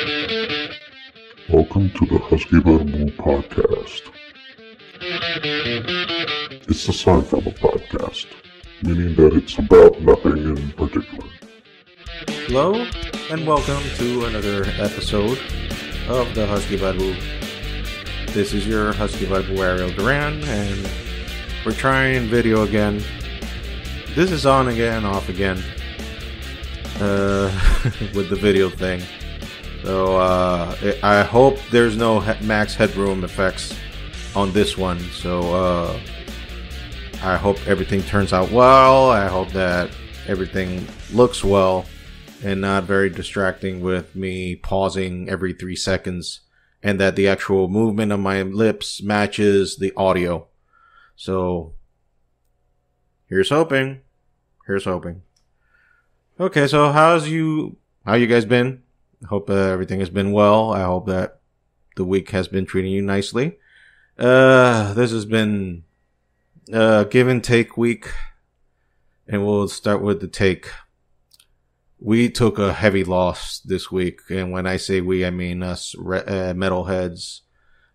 Welcome to the Husky Bamboo Podcast. It's a sci-fi podcast, meaning that it's about nothing in particular. Hello, and welcome to another episode of the Husky Bamboo. This is your Husky Bamboo Ariel Duran, and we're trying video again. This is on again, off again, with the video thing. So, I hope there's no max headroom effects on this one. So, I hope everything turns out well. I hope that everything looks well and not very distracting with me pausing every 3 seconds, and that the actual movement of my lips matches the audio. So, here's hoping. Here's hoping. Okay, so how you guys been? I hope everything has been well. I hope that the week has been treating you nicely. This has been a give and take week, and we'll start with the take. We took a heavy loss this week, and when I say we, I mean us metalheads,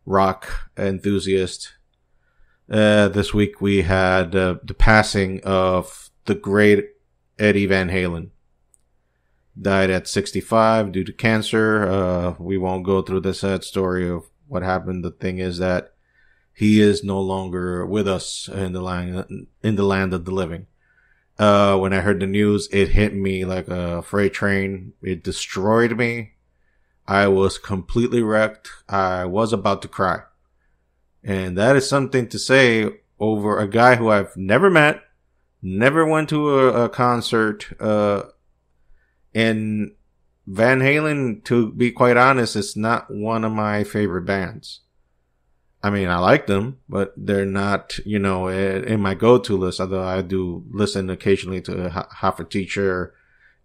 rock enthusiasts. This week we had the passing of the great Eddie Van Halen. Died at 65 due to cancer. We won't go through the sad story of what happened. The thing is that he is no longer with us in the land of the living. When I heard the news, it hit me like a freight train. It destroyed me. I was completely wrecked. I was about to cry. And that is something to say over a guy who I've never met, never went to a concert, and Van Halen, to be quite honest, is not one of my favorite bands. I mean, I like them, but they're not, in my go-to list, although I do listen occasionally to Half a Teacher,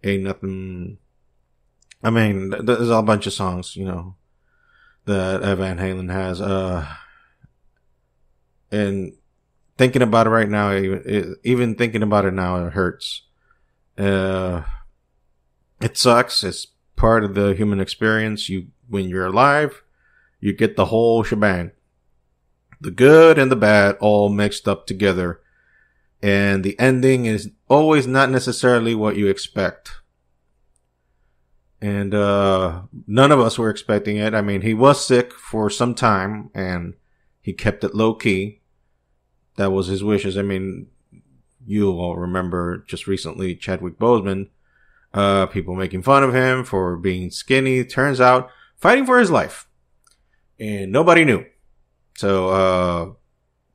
Ain't Nothing. I mean, there's a bunch of songs, that Van Halen has. And thinking about it right now, even thinking about it now, it hurts. It sucks. It's part of the human experience. When you're alive, you get the whole shebang. The good and the bad all mixed up together. And the ending is always not necessarily what you expect. And none of us were expecting it. I mean, he was sick for some time, and he kept it low key. That was his wishes. I mean, you all remember just recently Chadwick Boseman. People making fun of him for being skinny. Turns out, fighting for his life. And nobody knew. So,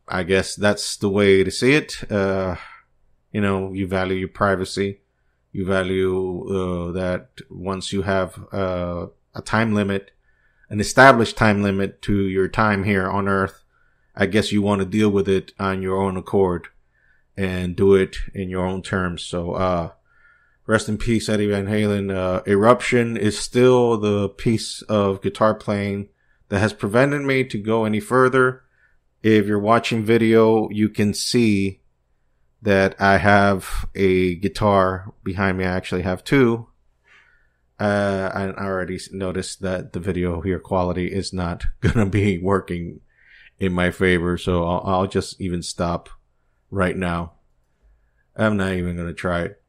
I guess that's the way to see it. You value your privacy. You value, that once you have, a time limit, an established time limit to your time here on Earth, I guess you want to deal with it on your own accord and do it in your own terms. So, rest in peace, Eddie Van Halen. Eruption is still the piece of guitar playing that has prevented me to go any further. If you're watching video, you can see that I have a guitar behind me. I actually have two. I already noticed that the video here quality is not gonna be working in my favor, so I'll just even stop right now. I'm not even gonna try it.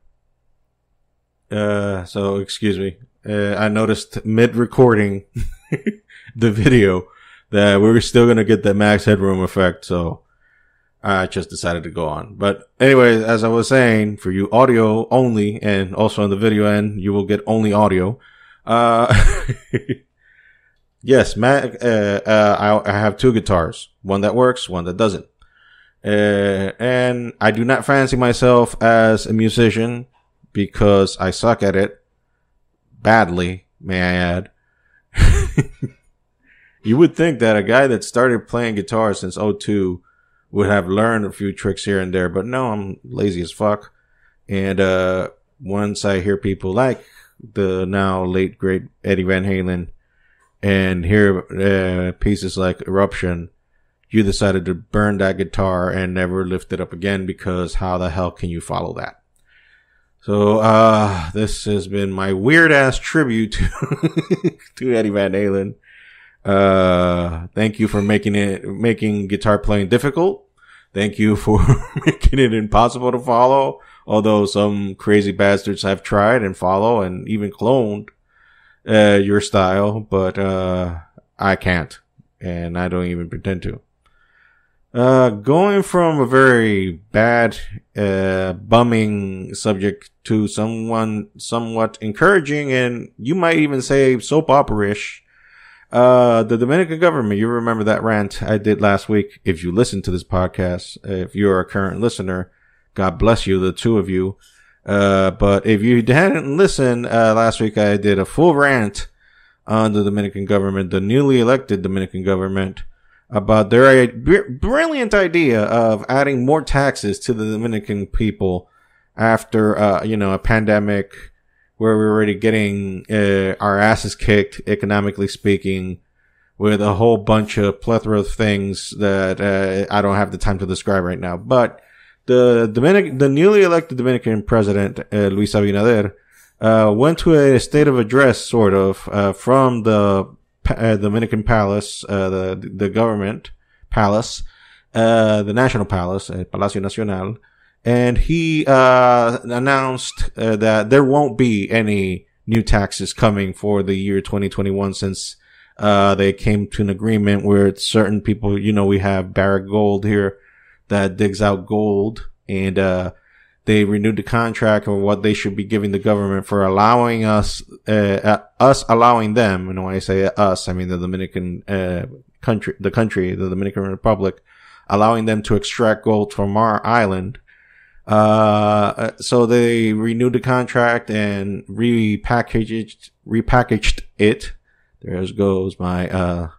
So excuse me. I noticed mid-recording the video that we were still going to get the max headroom effect. So I just decided to go on. But anyway, as I was saying, for you audio only, and also on the video end, you will get only audio. Yes, I have two guitars. One that works, one that doesn't. And I do not fancy myself as a musician, because I suck at it badly, may I add. You would think that a guy that started playing guitar since 2002 would have learned a few tricks here and there, but no, I'm lazy as fuck. And once I hear people like the now late great Eddie Van Halen and hear pieces like Eruption, you decided to burn that guitar and never lift it up again, because how the hell can you follow that? So, this has been my weird ass tribute to Eddie Van Halen. Thank you for making guitar playing difficult. Thank you for making it impossible to follow. Although some crazy bastards have tried and follow and even cloned, your style, but, I can't. And I don't even pretend to. Going from a very bad, bumming subject to somewhat encouraging, and you might even say soap opera-ish. The Dominican government, you remember that rant I did last week. If you listen to this podcast, if you're a current listener, God bless you, the two of you. But if you hadn't listened, last week I did a full rant on the Dominican government, the newly elected Dominican government, about their brilliant idea of adding more taxes to the Dominican people after, a pandemic where we're already getting, our asses kicked, economically speaking, with a whole bunch of plethora of things that, I don't have the time to describe right now. But the newly elected Dominican president, Luis Abinader, went to a state of address, sort of, from the Dominican Palace, the government palace, the national palace, Palacio Nacional, and he announced that there won't be any new taxes coming for the year 2021 since they came to an agreement with certain people. We have Barrick Gold here that digs out gold, and they renewed the contract of what they should be giving the government for allowing us allowing them. And when I say us, I mean the Dominican country, the Dominican Republic, allowing them to extract gold from our island. So they renewed the contract and repackaged it. There goes my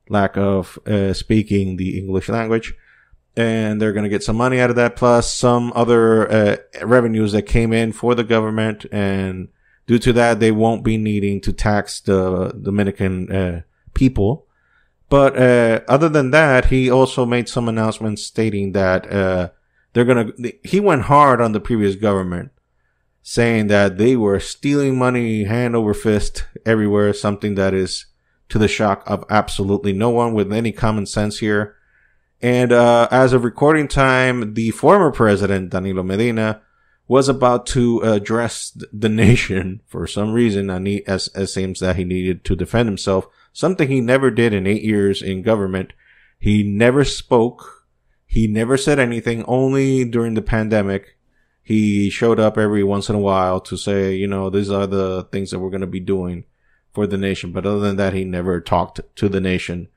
lack of speaking the English language. And they're going to get some money out of that, plus some other revenues that came in for the government. And due to that, they won't be needing to tax the Dominican people. But other than that, he also made some announcements stating that he went hard on the previous government, saying that they were stealing money hand over fist everywhere, something that is to the shock of absolutely no one with any common sense here. And as of recording time, the former president, Danilo Medina, was about to address the nation for some reason. As seems that he needed to defend himself, something he never did in 8 years in government. He never spoke. He never said anything. Only during the pandemic, he showed up every once in a while to say, these are the things that we're going to be doing for the nation. But other than that, he never talked to the nation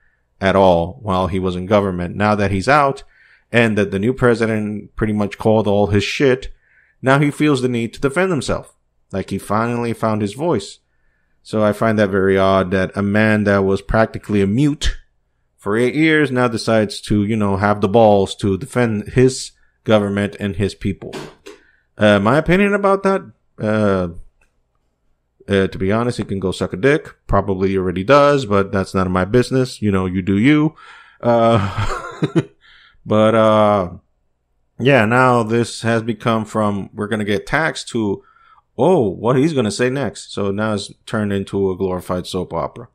at all while he was in government. Now that he's out and that the new president pretty much called all his shit, now he feels the need to defend himself. Like he finally found his voice. So I find that very odd that a man that was practically a mute for 8 years now decides to, have the balls to defend his government and his people. My opinion about that, to be honest, he can go suck a dick. Probably already does, but that's none of my business. You do you. But, yeah, now this has become from we're going to get taxed to, what he's going to say next. So now it's turned into a glorified soap opera.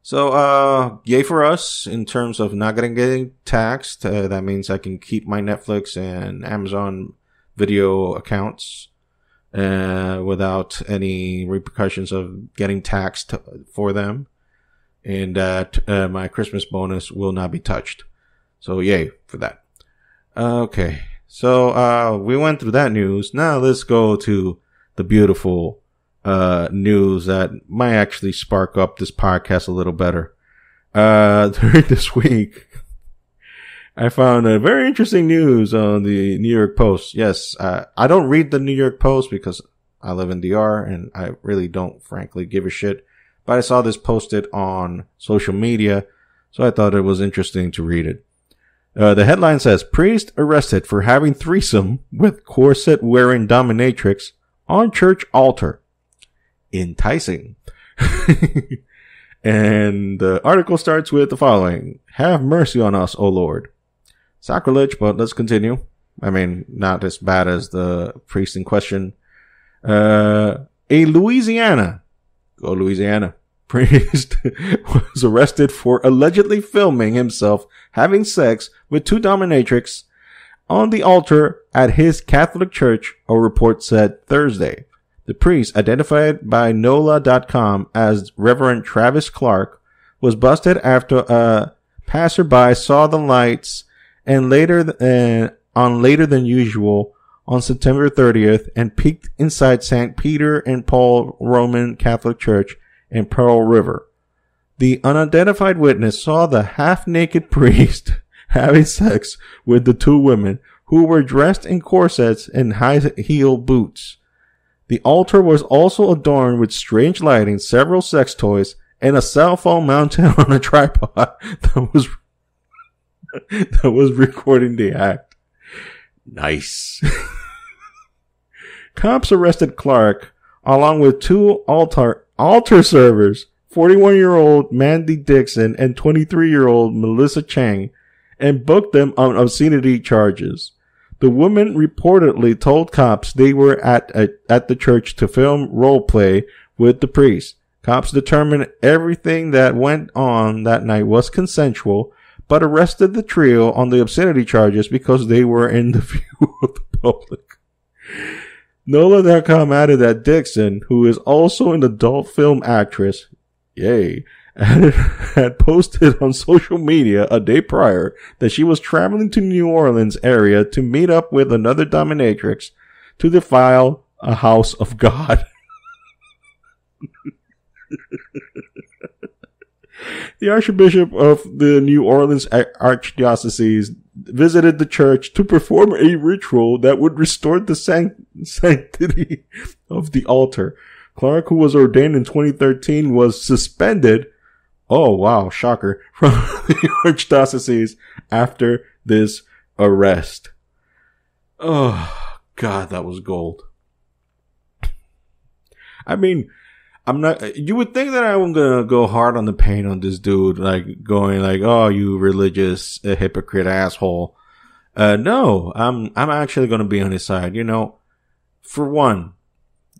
So, yay for us in terms of not getting taxed. That means I can keep my Netflix and Amazon video accounts without any repercussions of getting taxed for them, and that my Christmas bonus will not be touched. So yay for that. Okay, so we went through that news. Now let's go to the beautiful news that might actually spark up this podcast a little better. During this week, I found a very interesting news on the New York Post. Yes, I don't read the New York Post because I live in DR and I really don't frankly give a shit. But I saw this posted on social media, so I thought it was interesting to read it. The headline says, priest arrested for having threesome with corset-wearing dominatrix on church altar. Enticing. And the article starts with the following. Have mercy on us, O Lord. Sacrilege, but let's continue. I mean, not as bad as the priest in question. A Louisiana priest was arrested for allegedly filming himself having sex with two dominatrix on the altar at his Catholic church, a report said Thursday. The priest, identified by NOLA.com as Reverend Travis Clark, was busted after a passerby saw the lights and later than usual on September 30th and peeked inside St. Peter and Paul Roman Catholic Church in Pearl River. The unidentified witness saw the half-naked priest having sex with the two women who were dressed in corsets and high-heel boots. The altar was also adorned with strange lighting, several sex toys, and a cell phone mounted on a tripod that was recording the act. Nice. Cops arrested Clark along with two altar servers, 41-year-old Mandy Dixon and 23-year-old Melissa Chang, and booked them on obscenity charges. The women reportedly told cops they were at the church to film role play with the priest. Cops determined everything that went on that night was consensual, but arrested the trio on the obscenity charges because they were in the view of the public. NOLA.com added that Dixon, who is also an adult film actress, had posted on social media a day prior that she was traveling to New Orleans area to meet up with another dominatrix to defile a house of God. The Archbishop of the New Orleans Archdiocese visited the church to perform a ritual that would restore the sanctity of the altar. Clark, who was ordained in 2013, was suspended, oh wow, shocker, from the Archdiocese after this arrest. Oh, God, that was gold. I mean, you would think that I'm gonna go hard on the paint on this dude, like going like, oh, you religious hypocrite asshole. No, I'm actually gonna be on his side. You know, for one,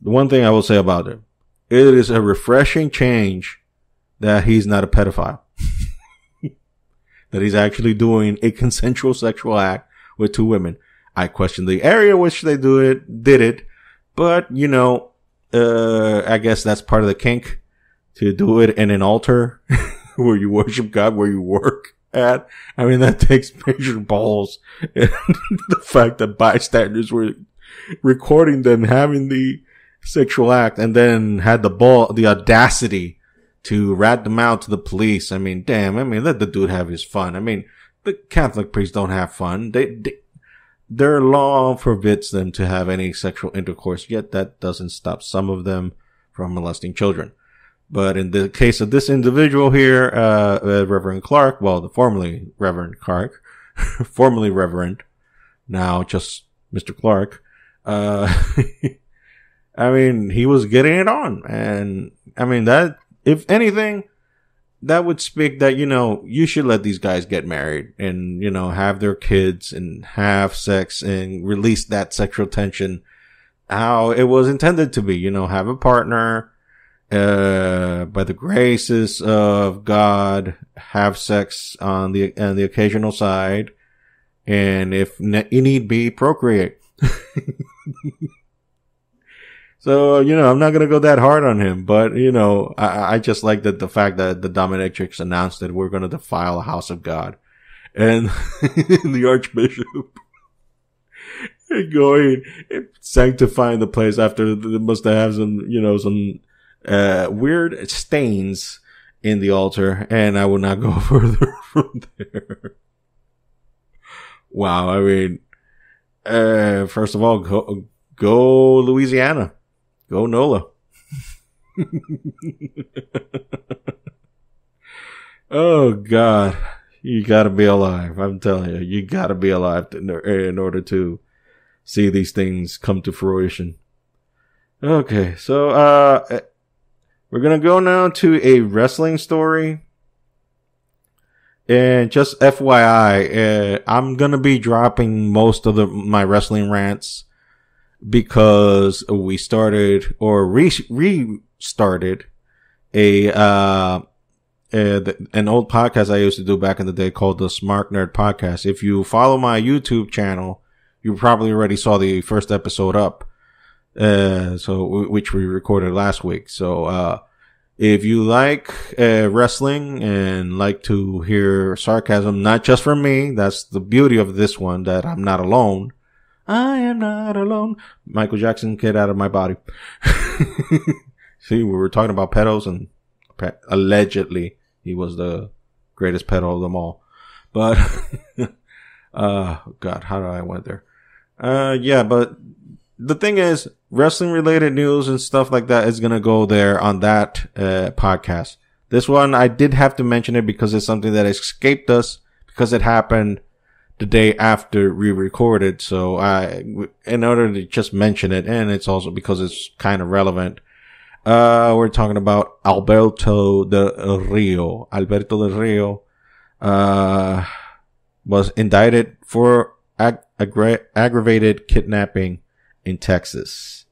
the one thing I will say about it is a refreshing change that he's not a pedophile. That he's actually doing a consensual sexual act with two women. I question the area which they did it, but you know, I guess that's part of the kink to do it in an altar where you worship God, where you work at. I mean, that takes major balls. And the fact that bystanders were recording them having the sexual act and then had the audacity to rat them out to the police. I mean, damn, let the dude have his fun. I mean, the Catholic priests don't have fun. Their law forbids them to have any sexual intercourse, yet that doesn't stop some of them from molesting children. But in the case of this individual here, Reverend Clark, well, the formerly Reverend Clark, formerly Reverend, now just Mr. Clark, I mean, he was getting it on. And I mean, that, if anything, that would speak that, you know, you should let these guys get married and, you know, have their kids and have sex and release that sexual tension how it was intended to be, you know, have a partner, by the graces of God, have sex on the occasional side, and if need be, procreate. So, you know, I'm not going to go that hard on him, but, you know, I just like the fact that the dominatrix announced that we're going to defile a house of God. And the Archbishop going and sanctifying the place after they must have some, you know, some weird stains in the altar. And I will not go further from there. Wow. I mean, first of all, go Louisiana. Go NOLA. Oh, God. You gotta be alive. I'm telling you. You gotta be alive in order to see these things come to fruition. Okay, so, we're gonna go now to a wrestling story. And just FYI, I'm gonna be dropping most of my wrestling rants because we started or restarted an old podcast I used to do back in the day called the Smart Nerd Podcast. If you follow my YouTube channel, you probably already saw the first episode up, which we recorded last week. So, if you like wrestling and like to hear sarcasm, not just from me, that's the beauty of this one, that I'm not alone. I am not alone. Michael Jackson, get out of my body. See, we were talking about pedos, and allegedly he was the greatest pedo of them all. But, God, how did I went there? Yeah, but the thing is, wrestling related news and stuff like that is going to go there on that, podcast. This one, I did have to mention it because it's something that escaped us because it happened the day after we recorded. So in order to just mention it, and it's also because it's kind of relevant, we're talking about Alberto Del Rio. Alberto Del Rio, was indicted for aggravated kidnapping in Texas.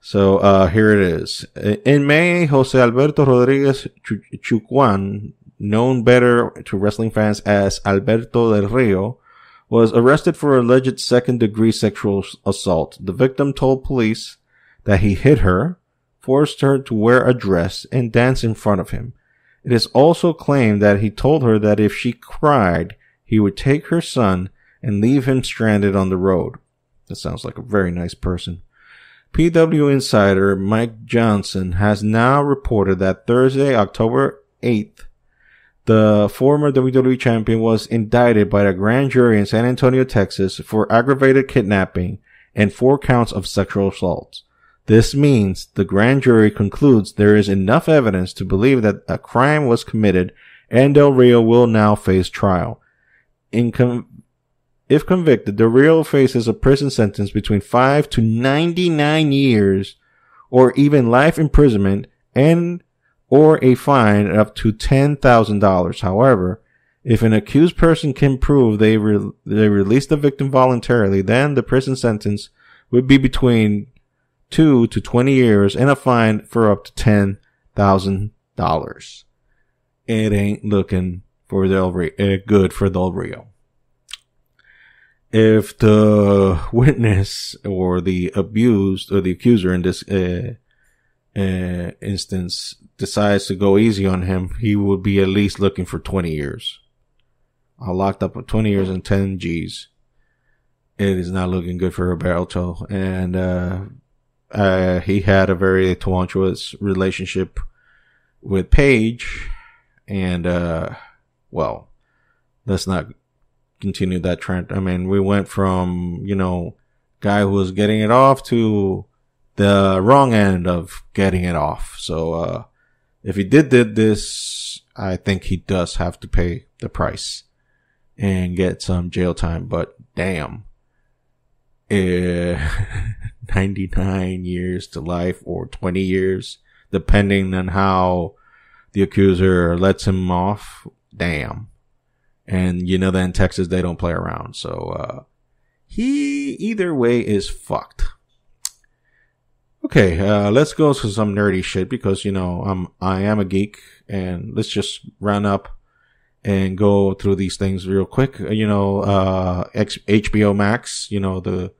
So, here it is. In May, Jose Alberto Rodriguez Chucuan, known better to wrestling fans as Alberto Del Rio, was arrested for alleged second-degree sexual assault. The victim told police that he hit her, forced her to wear a dress, and dance in front of him. It is also claimed that he told her that if she cried, he would take her son and leave him stranded on the road. That sounds like a very nice person. PW insider Mike Johnson has now reported that Thursday, October 8th, the former WWE champion was indicted by a grand jury in San Antonio, Texas for aggravated kidnapping and 4 counts of sexual assault. This means the grand jury concludes there is enough evidence to believe that a crime was committed and Del Rio will now face trial. If convicted, Del Rio faces a prison sentence between 5 to 99 years or even life imprisonment or a fine up to $10,000. However, if an accused person can prove they released the victim voluntarily, then the prison sentence would be between 2 to 20 years and a fine for up to $10,000. It ain't looking for good for Del Rio. If the witness or the abused or the accuser in this instance decides to go easy on him, he would be at least looking for 20 years. Locked up for 20 years and 10 G's. It is not looking good for Roberto. And he had a very tumultuous relationship with Paige. And, well, let's not continue that trend. I mean, we went from, guy who was getting it off to the wrong end of getting it off. So, if he did this, I think he does have to pay the price and get some jail time. But damn, 99 years to life or 20 years, depending on how the accuser lets him off. Damn. And you know that in Texas, they don't play around. So, he either way is fucked. Okay, let's go to some nerdy shit because, I am a geek, and let's just round up and go through these things real quick. HBO Max, the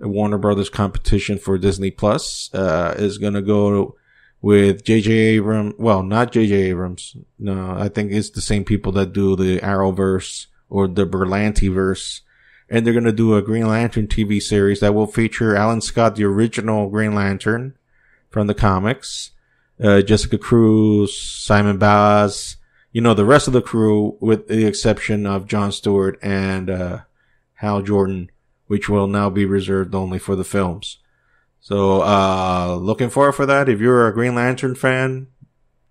Warner Brothers competition for Disney Plus, is gonna go with J.J. Abrams. Well, not J.J. Abrams. No, I think it's the same people that do the Arrowverse or the Berlantiverse. And they're going to do a Green Lantern TV series that will feature Alan Scott, the original Green Lantern from the comics, Jessica Cruz, Simon Baz, the rest of the crew with the exception of Jon Stewart and Hal Jordan, which will now be reserved only for the films. So, looking forward for that. If you're a Green Lantern fan,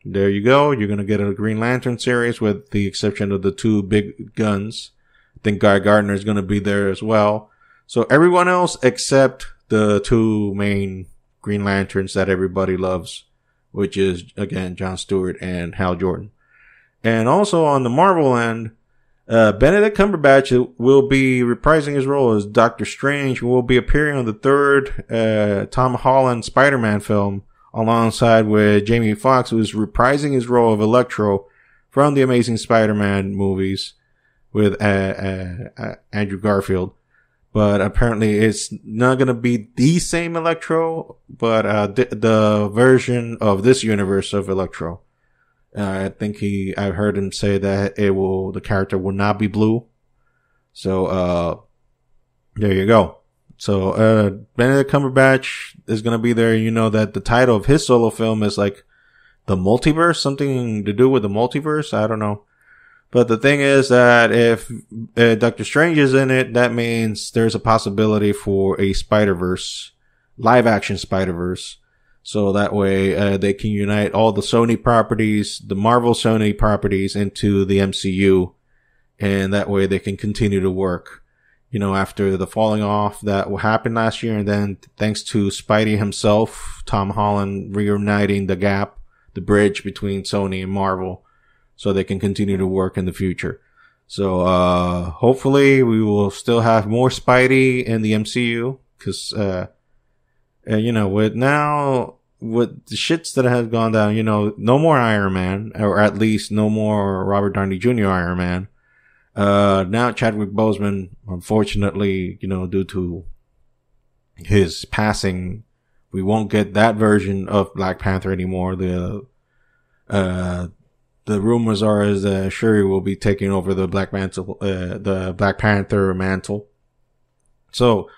there you go. You're going to get a Green Lantern series with the exception of the 2 big guns. I think Guy Gardner is going to be there as well. So everyone else except the 2 main Green Lanterns that everybody loves, which is, again, Jon Stewart and Hal Jordan. And also on the Marvel end, Benedict Cumberbatch will be reprising his role as Doctor Strange and will be appearing on the third Tom Holland Spider-Man film alongside with Jamie Foxx, who's reprising his role of Electro from the Amazing Spider-Man movies with Andrew Garfield. But apparently it's not going to be the same Electro, but the version of this universe of Electro. I think I've heard him say that the character will not be blue. So, there you go. So, Benedict Cumberbatch is going to be there. You know that the title of his solo film is like the multiverse, something to do with the multiverse. I don't know. But the thing is that if Doctor Strange is in it, that means there's a possibility for a Spider-Verse, live action Spider-Verse. So that way, they can unite all the Sony properties, the Marvel Sony properties into the MCU. And that way they can continue to work, you know, after the falling off that happened last year. And then thanks to Spidey himself, Tom Holland reuniting the gap, the bridge between Sony and Marvel, so they can continue to work in the future. So, hopefully we will still have more Spidey in the MCU. Cause, you know, with the shits that have gone down, you know, no more Iron Man, or at least no more Robert Downey Jr. Iron Man. Now Chadwick Boseman, unfortunately, you know, due to his passing, we won't get that version of Black Panther anymore. The rumors are is that Shuri will be taking over the Black Panther mantle. So,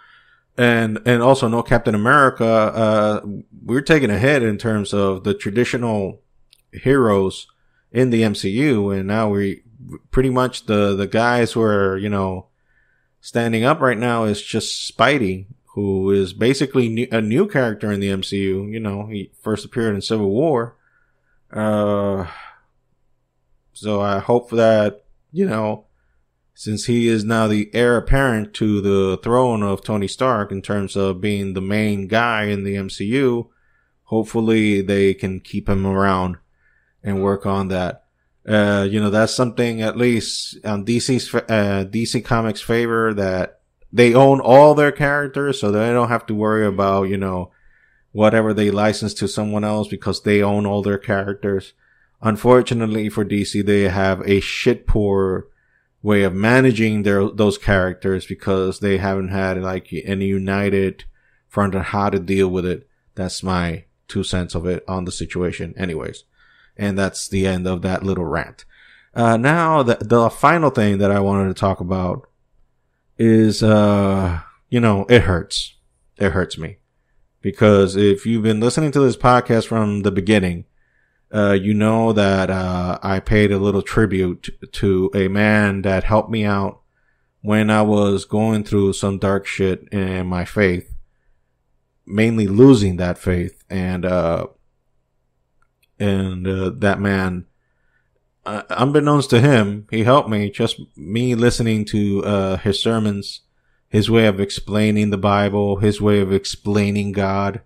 and also no Captain America. We're taking a hit in terms of the traditional heroes in the MCU. And now we pretty much the guys who are, you know, standing up right now is just Spidey, who is basically a new character in the MCU. You know, he first appeared in Civil War. So I hope that, you know, since he is now the heir apparent to the throne of Tony Stark in terms of being the main guy in the MCU, hopefully they can keep him around and work on that. You know, that's something at least on DC Comics' favor, that they own all their characters, so they don't have to worry about, you know, whatever they license to someone else because they own all their characters. Unfortunately for DC, they have a shit poor way of managing those characters because they haven't had like any united front on how to deal with it. That's my 2 cents of it on the situation anyways. And that's the end of that little rant. Now the final thing that I wanted to talk about is, you know, it hurts. It hurts me because if you've been listening to this podcast from the beginning, you know that, I paid a little tribute to a man that helped me out when I was going through some dark shit in my faith, mainly losing that faith. And that man, unbeknownst to him, he helped me, just me listening to, his sermons, his way of explaining the Bible, his way of explaining God.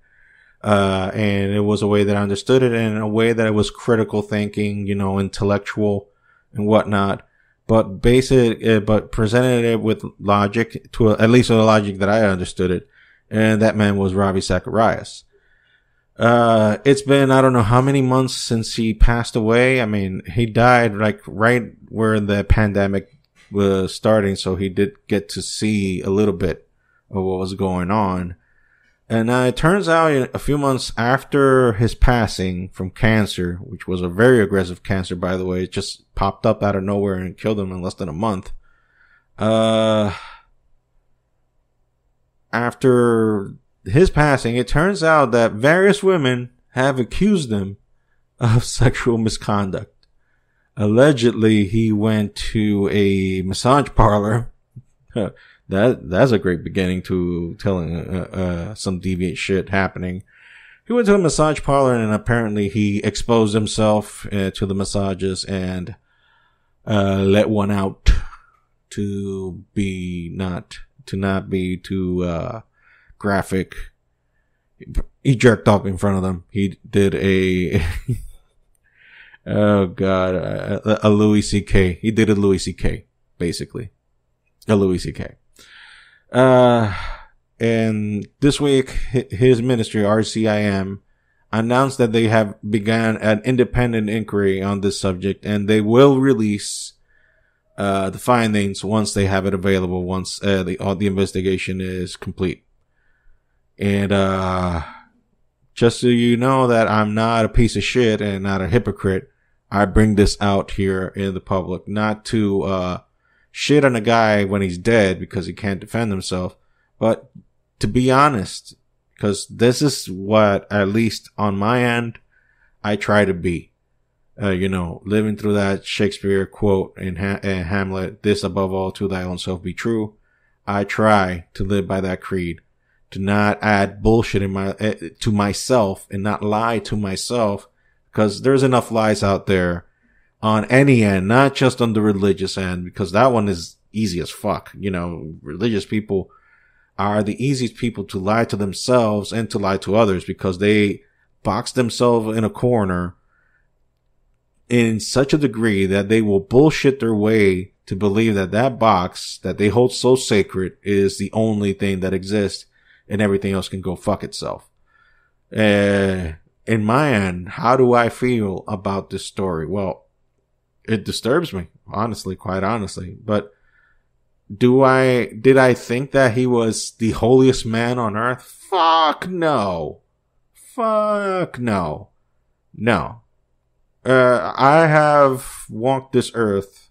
And it was a way that I understood it, and a way that it was critical thinking, you know, intellectual and whatnot, but but presented it with logic at least a logic that I understood it. And that man was Ravi Zacharias. It's been, I don't know how many months since he passed away. I mean, he died like right where the pandemic was starting. So he did get to see a little bit of what was going on. And it turns out a few months after his passing from cancer, which was a very aggressive cancer, by the way, it just popped up out of nowhere and killed him in less than a month. After his passing, it turns out that various women have accused him of sexual misconduct. Allegedly, he went to a massage parlor. That's a great beginning to telling some deviant shit happening. He went to a massage parlor and apparently he exposed himself to the massages and let one out to not be too graphic. He jerked off in front of them. He did a oh god, a Louis C.K. He did a Louis C.K. basically. Louis C.K. And this week, his ministry, RCIM, announced that they have begun an independent inquiry on this subject, and they will release the findings once they have it available, once the investigation is complete. And just so you know that I'm not a piece of shit and not a hypocrite, I bring this out here in the public, not to shit on a guy when he's dead because he can't defend himself, but to be honest, because this is what, at least on my end, I try to be. Living through that Shakespeare quote in Hamlet, "This above all to thy own self be true." I try to live by that creed, to not add bullshit to myself and not lie to myself, because there's enough lies out there on any end, not just on the religious end, because that one is easy as fuck. Religious people are the easiest people to lie to themselves and to lie to others, because they box themselves in a corner in such a degree that they will bullshit their way to believe that that box that they hold so sacred is the only thing that exists and everything else can go fuck itself. In my end, how do I feel about this story? Well, it disturbs me, honestly, quite honestly. But did I think that he was the holiest man on earth? Fuck no. Fuck no. No. I have walked this earth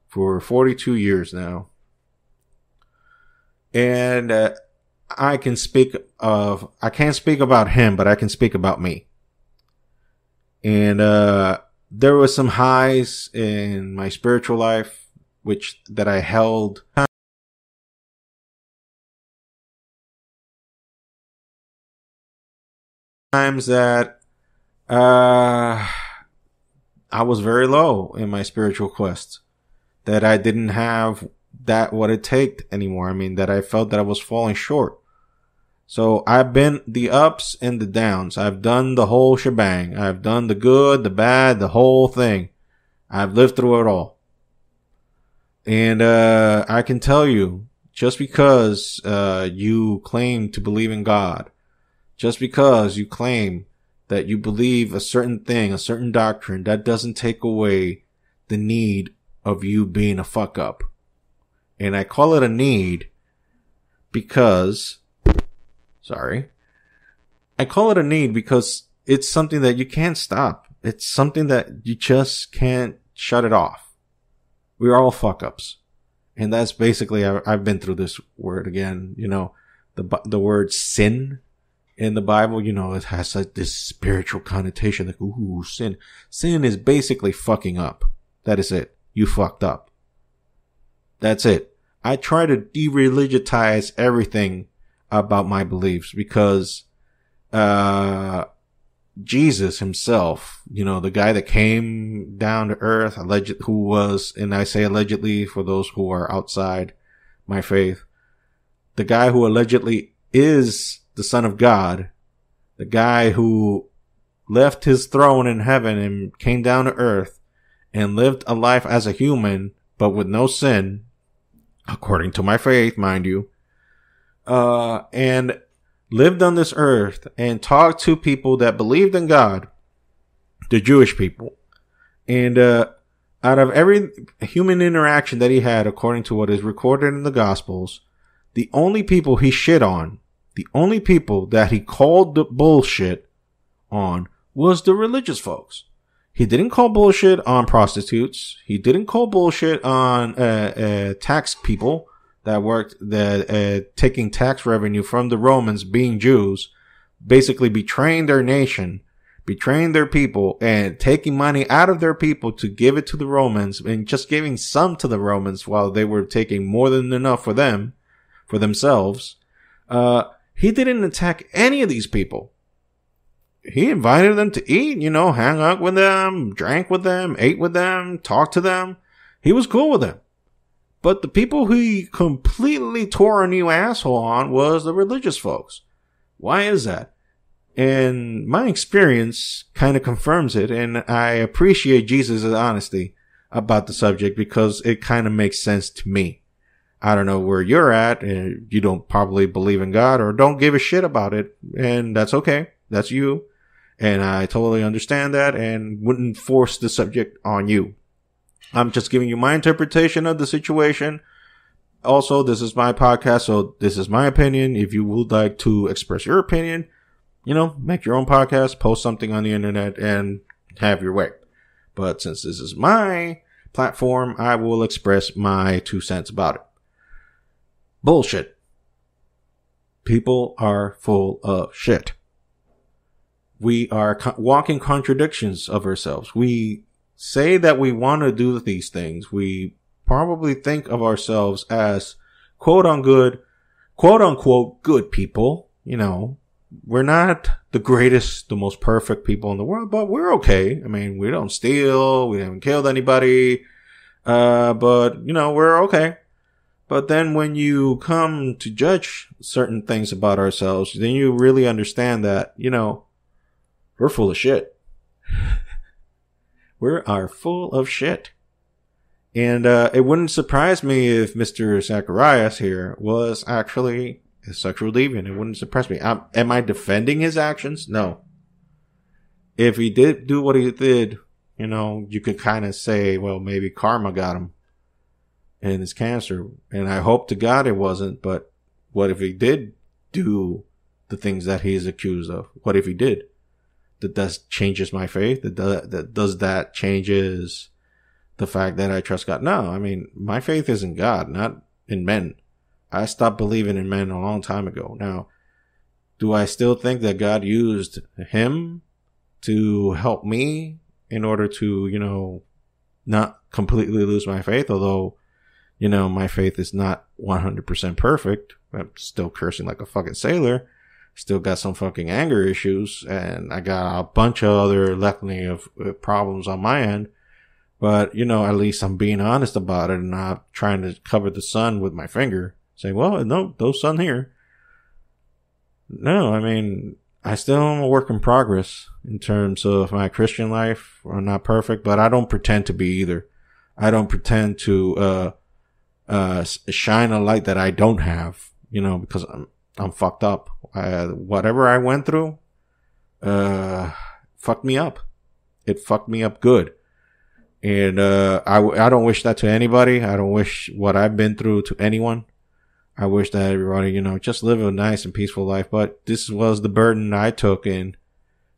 for 42 years now. And I can't speak about him, but I can speak about me. And there was some highs in my spiritual life, that I held. Times that I was very low in my spiritual quest, that I didn't have what it takes anymore. I mean, that I felt that I was falling short. So I've been the ups and the downs. I've done the whole shebang. I've done the good, the bad, the whole thing. I've lived through it all. And I can tell you, just because you claim to believe in God, just because you claim that you believe a certain thing, a certain doctrine, that doesn't take away the need of you being a fuck up. And I call it a need because, I call it a need because it's something that you can't stop. It's something that you just can't shut it off. We're all fuck ups. And that's basically, I've been through this word again, the word sin. In the Bible, it has like this spiritual connotation, like, ooh, sin. Sin is basically fucking up. That is it. You fucked up. That's it. I try to de-religitize everything about my beliefs because, Jesus himself, the guy that came down to earth, who was, and I say allegedly for those who are outside my faith, the guy who allegedly is the Son of God, the guy who left his throne in heaven and came down to earth and lived a life as a human, but with no sin, according to my faith, mind you, and lived on this earth and talked to people that believed in God, the Jewish people. And out of every human interaction that he had, according to what is recorded in the Gospels, the only people he shit on, the only people that he called the bullshit on was the religious folks. He didn't call bullshit on prostitutes. He didn't call bullshit on tax people that worked, taking tax revenue from the Romans, being Jews, basically betraying their nation, betraying their people, and taking money out of their people to give it to the Romans, and just giving some to the Romans while they were taking more than enough for themselves. He didn't attack any of these people. He invited them to eat, hang out with them, drank with them, ate with them, talked to them. He was cool with them. But the people he completely tore a new asshole on was the religious folks. Why is that? And my experience kind of confirms it, and I appreciate Jesus' honesty. about the subject because it kind of makes sense to me. I don't know where you're at, and you don't probably believe in God or don't give a shit about it, and that's okay. That's you. And I totally understand that and wouldn't force the subject on you. I'm just giving you my interpretation of the situation. Also, this is my podcast, so this is my opinion. If you would like to express your opinion, make your own podcast, post something on the internet, and have your way. But since this is my platform, I will express my 2 cents about it. Bullshit. People are full of shit. We are walking contradictions of ourselves. We say that we want to do these things. We probably think of ourselves as quote unquote good people. We're not the greatest, the most perfect people in the world, but we're okay. I mean, we don't steal. We haven't killed anybody. But we're okay. But then when you come to judge certain things about ourselves, then you really understand that, we're full of shit. We are full of shit. And it wouldn't surprise me if Mr. Zacharias here was actually a sexual deviant. It wouldn't surprise me. Am I defending his actions? No. If he did do what he did, you could kind of say, well, maybe karma got him and his cancer. And I hope to God it wasn't. But what if he did do the things that he is accused of? What if he did? That changes my faith? Does that changes the fact that I trust God? No, I mean, my faith is in God, not in men. I stopped believing in men a long time ago. Now, do I still think that God used him to help me in order to, not completely lose my faith? Although, my faith is not 100% perfect. I'm still cursing like a fucking sailor. Still got some fucking anger issues, and I got a bunch of other litany of problems on my end. But, at least I'm being honest about it and not trying to cover the sun with my finger. Saying, well, no sun here. No, I mean, I still am a work in progress in terms of my Christian life. I'm not perfect, but I don't pretend to be either. I don't pretend to shine a light that I don't have, because I'm fucked up. Whatever I went through, fucked me up. It fucked me up good. And, I don't wish that to anybody. I don't wish what I've been through to anyone. I wish that everybody, just live a nice and peaceful life. But this was the burden I took in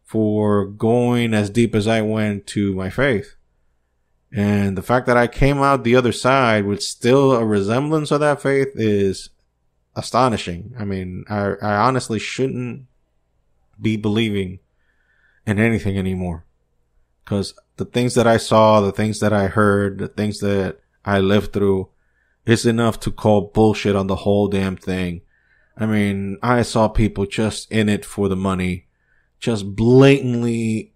for going as deep as I went to my faith. And the fact that I came out the other side with still a resemblance of that faith is astonishing. I mean, I honestly shouldn't be believing in anything anymore. Because the things that I saw, the things that I heard, the things that I lived through is enough to call bullshit on the whole damn thing. I mean, I saw people just in it for the money, just blatantly,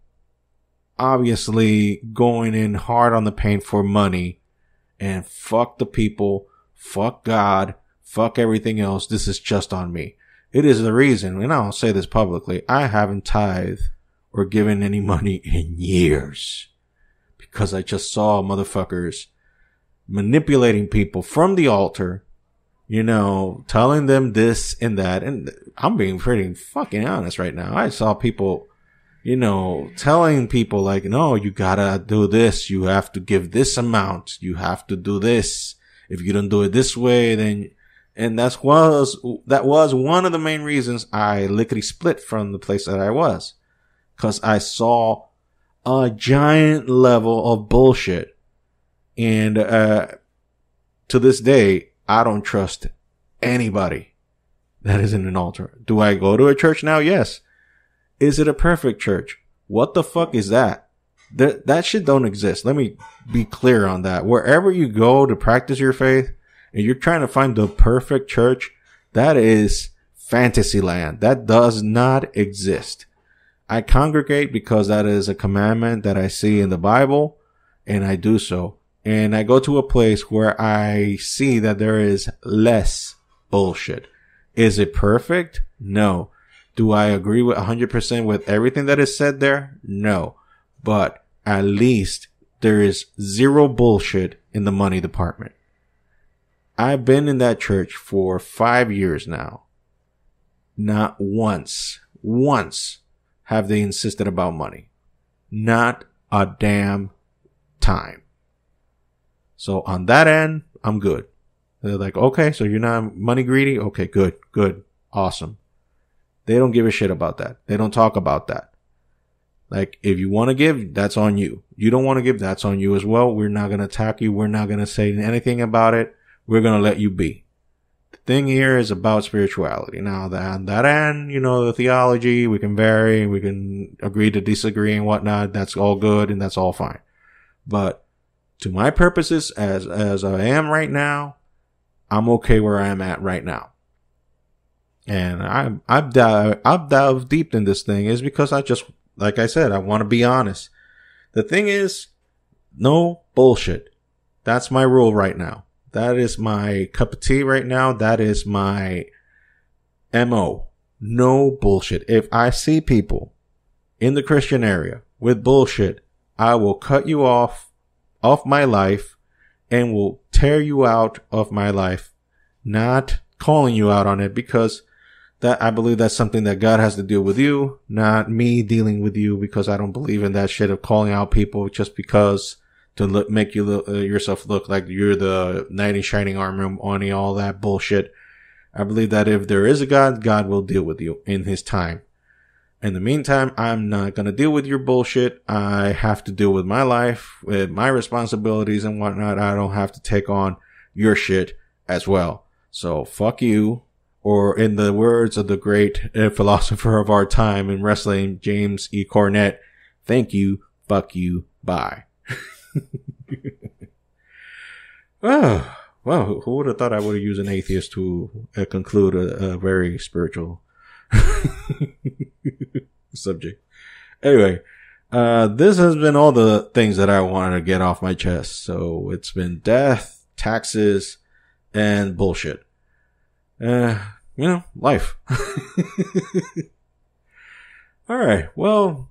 obviously going in hard on the paint for money, and fuck the people, fuck God, fuck everything else. This is just on me. It is the reason, and I'll say this publicly, I haven't tithed or given any money in years because I just saw motherfuckers manipulating people from the altar, telling them this and that. And I'm being pretty fucking honest right now. I saw people, telling people like, no, you gotta do this. You have to give this amount. You have to do this. If you don't do it this way, then, and that was one of the main reasons I lickety split from the place that I was. 'Cause I saw a giant level of bullshit. And, to this day, I don't trust anybody that is in an altar. Do I go to a church now? Yes. Is it a perfect church? What the fuck is that? That shit don't exist. Let me be clear on that. Wherever you go to practice your faith and you're trying to find the perfect church, that is fantasy land. That does not exist. I congregate because that is a commandment that I see in the Bible, and I do so. And I go to a place where I see that there is less bullshit. Is it perfect? No. Do I agree with 100% with everything that is said there? No. But at least there is zero bullshit in the money department. I've been in that church for 5 years now. Not once have they insisted about money. Not a damn time. So on that end, I'm good. They're like, okay, so you're not money greedy? Okay, good, awesome. They don't give a shit about that. They don't talk about that. Like, if you want to give, that's on you. You don't want to give, that's on you as well. We're not going to attack you. We're not going to say anything about it. We're going to let you be. The thing here is about spirituality. Now, on that end, the theology, we can vary, we can agree to disagree and whatnot. That's all good and that's all fine. But to my purposes, as I am right now, I'm okay where I am at right now. And I've delved deep in this thing is because like I said, I want to be honest. The thing is, no bullshit. That's my rule right now. That is my cup of tea right now. That is my MO. No bullshit. If I see people in the Christian area with bullshit, I will cut you off my life and will tear you out of my life. Not calling you out on it, because that I believe that's something that God has to deal with you, not me dealing with you, because I don't believe in that shit of calling out people just because to make you yourself look like you're the knight in shining armor, on all that bullshit. I believe that if there is a God, God will deal with you in his time. In the meantime, I'm not going to deal with your bullshit. I have to deal with my life, with my responsibilities and whatnot. I don't have to take on your shit as well. So fuck you. Or in the words of the great philosopher of our time in wrestling, James E. Cornette, thank you, fuck you, bye. Oh, well, who would have thought I would have used an atheist to conclude a very spiritual subject. Anyway, this has been all the things that I wanted to get off my chest. So it's been death, taxes, and bullshit. Life. All right. Well,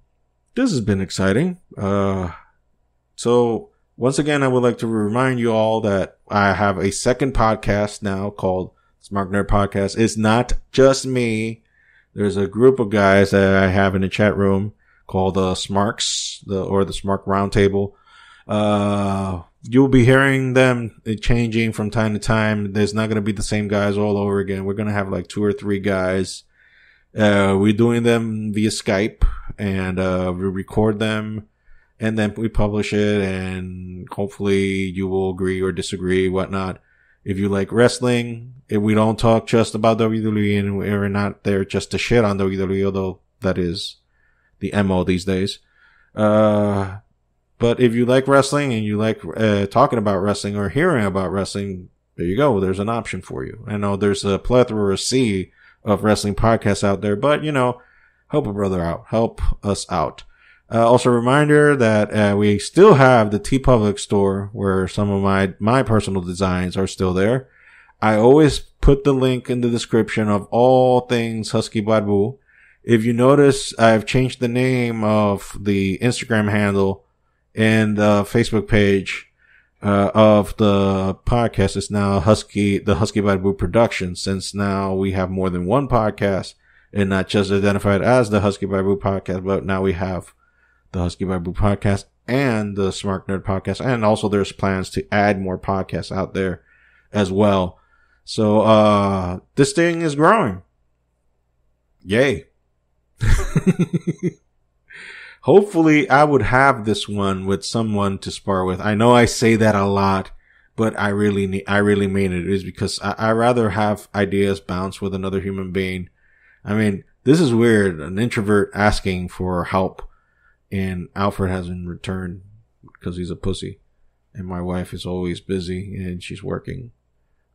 this has been exciting. So once again, I would like to remind you all that I have a second podcast now called Smart Nerd Podcast. It's not just me. There's a group of guys that I have in the chat room called the Smarks, the Smart Roundtable. You'll be hearing them changing from time to time. There's not going to be the same guys all over again. We're going to have like 2 or 3 guys. We're doing them via Skype, and we record them, and then we publish it, and hopefully you will agree or disagree, whatnot. If you like wrestling, if we don't talk just about WWE, and we're not there just to shit on WWE, although that is the MO these days. But if you like wrestling and you like talking about wrestling or hearing about wrestling, there you go. There's an option for you. I know there's a plethora or sea of wrestling podcasts out there, but help a brother out. Help us out. Also a reminder that we still have the TeePublic store where some of my personal designs are still there. I always put the link in the description of all things Husky Barbu. If you notice, I've changed the name of the Instagram handle and the Facebook page of the podcast. Is now the Husky Barbu Production, since now we have more than one podcast and not just identified as the Husky Barbu Podcast, but now we have the Husky Barbu Podcast and the Smart Nerd Podcast, and also there's plans to add more podcasts out there as well. So this thing is growing. Yay. Hopefully I would have this one with someone to spar with. I know I say that a lot, but I really mean it. It is because I rather have ideas bounce with another human being. I mean, this is weird. An introvert asking for help, and Alfred hasn't returned because he's a pussy, and my wife is always busy and she's working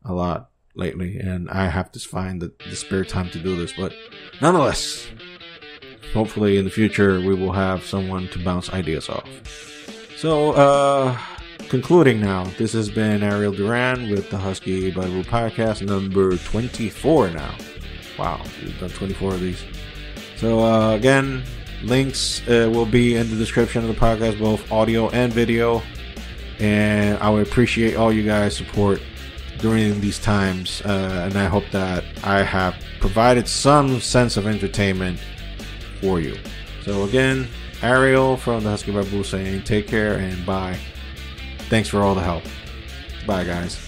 a lot lately, and I have to find the spare time to do this. But nonetheless, hopefully in the future we will have someone to bounce ideas off. So, concluding now, this has been Ariel Duran with the Husky Barbu Podcast number 24 now. Wow, we've done 24 of these. So, again, Links will be in the description of the podcast, both audio and video. And I would appreciate all you guys' support during these times. And I hope that I have provided some sense of entertainment for you. So again, Ariel from the Husky Babu saying take care and bye. Thanks for all the help. Bye, guys.